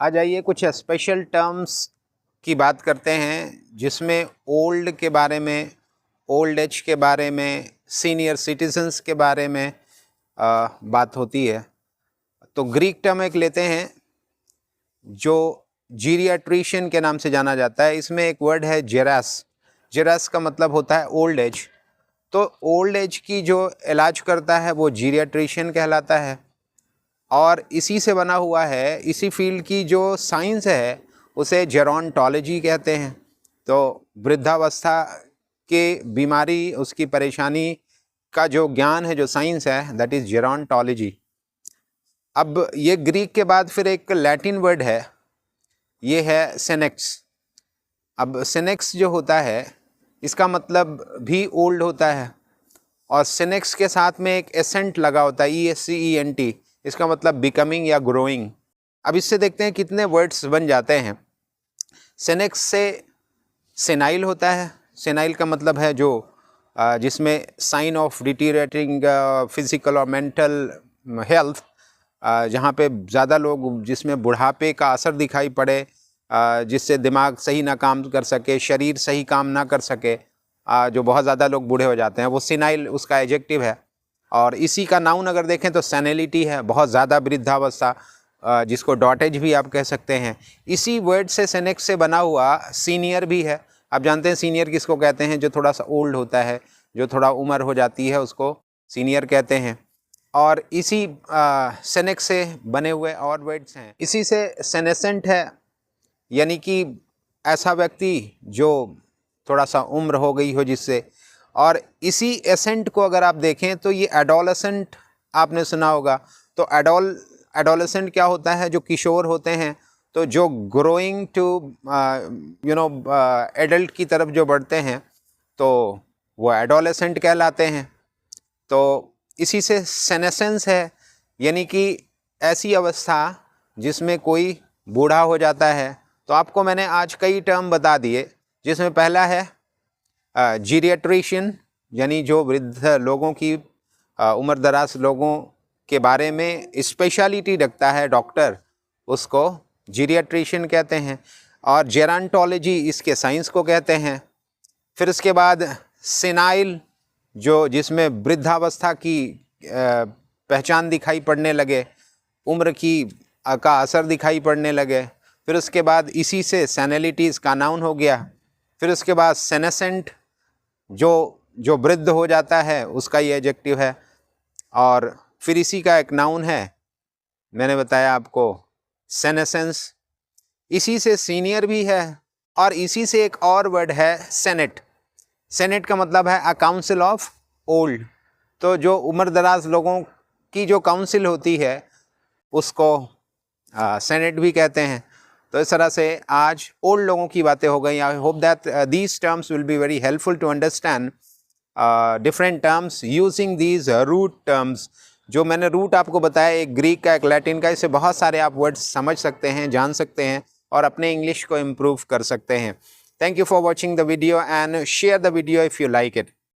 आ जाइए कुछ special terms की बात करते हैं जिसमें ओल्ड के बारे में, ओल्ड एज के बारे में, सीनियर सिटीजन्स के बारे में बात होती है। तो ग्रीक टर्म एक लेते हैं जो जीरियाट्रिशियन के नाम से जाना जाता है। इसमें एक वर्ड है जेरास। जेरास का मतलब होता है ओल्ड एज। तो ओल्ड एज की जो इलाज करता है वो जीरियाट्रिशियन कहलाता है और इसी से बना हुआ है। इसी फील्ड की जो साइंस है उसे जेरोंटोलॉजी कहते हैं। तो वृद्धावस्था के बीमारी, उसकी परेशानी का जो ज्ञान है, जो साइंस है, दैट इज़ जेरोंटोलॉजी। अब ये ग्रीक के बाद फिर एक लैटिन वर्ड है, ये है सेनेक्स। अब सेनेक्स जो होता है इसका मतलब भी ओल्ड होता है और सेनेक्स के साथ में एक एसेंट लगा होता है, ESCENT। इसका मतलब बिकमिंग या ग्रोइंग। अब इससे देखते हैं कितने वर्ड्स बन जाते हैं। सेनेक्स से सेनाइल होता है। सेनाइल का मतलब है जो जिसमें साइन ऑफ डिटीरिएटिंग फिजिकल और मेंटल हेल्थ, जहाँ पे ज़्यादा लोग, जिसमें बुढ़ापे का असर दिखाई पड़े, जिससे दिमाग सही ना काम कर सके, शरीर सही काम ना कर सके, जो बहुत ज़्यादा लोग बूढ़े हो जाते हैं, वो सेनाइल उसका एडजेक्टिव है। और इसी का नाउन अगर देखें तो सेनेलिटी है, बहुत ज़्यादा वृद्धावस्था, जिसको डॉटेज भी आप कह सकते हैं। इसी वर्ड से सेनेक्स से बना हुआ सीनियर भी है। आप जानते हैं सीनियर किसको कहते हैं? जो थोड़ा सा ओल्ड होता है, जो थोड़ा उम्र हो जाती है, उसको सीनियर कहते हैं। और इसी सेनेक्स से बने हुए और वर्ड्स हैं। इसी से सेनेसेंट है, यानी कि ऐसा व्यक्ति जो थोड़ा सा उम्र हो गई हो जिससे। और इसी एसेंट को अगर आप देखें तो ये एडोलेसेंट आपने सुना होगा। तो एडोलेसेंट क्या होता है? जो किशोर होते हैं, तो जो ग्रोइंग टू एडल्ट की तरफ जो बढ़ते हैं, तो वो एडोलेसेंट कहलाते हैं। तो इसी से सेनेसेंस है, यानी कि ऐसी अवस्था जिसमें कोई बूढ़ा हो जाता है। तो आपको मैंने आज कई टर्म बता दिए, जिसमें पहला है जीरियाट्रिशियन, यानी जो वृद्ध लोगों की, उम्र दराज लोगों के बारे में स्पेशलिटी रखता है डॉक्टर, उसको जीरियाट्रिशियन कहते हैं। और जेरोंटोलॉजी इसके साइंस को कहते हैं। फिर उसके बाद सेनाइल, जो जिसमें वृद्धावस्था की पहचान दिखाई पड़ने लगे, उम्र की का असर दिखाई पड़ने लगे। फिर उसके बाद इसी से सेनेलिटी इसका नाउन हो गया। फिर उसके बाद सेनेसेंट, जो वृद्ध हो जाता है, उसका ये एडजेक्टिव है। और फिर इसी का एक नाउन है, मैंने बताया आपको, सेनेसेंस। इसी से सीनियर भी है। और इसी से एक और वर्ड है सेनेट। सेनेट का मतलब है अ काउंसिल ऑफ ओल्ड। तो जो उम्र दराज लोगों की जो काउंसिल होती है उसको सेनेट भी कहते हैं। तो इस तरह से आज ओल्ड लोगों की बातें हो गई। I hope that these terms will be very helpful to understand different terms using these root terms. जो मैंने रूट आपको बताया, एक ग्रीक का, एक लैटिन का, इससे बहुत सारे आप वर्ड्स समझ सकते हैं, जान सकते हैं और अपने इंग्लिश को इम्प्रूव कर सकते हैं। Thank you for watching the video and share the video if you like it.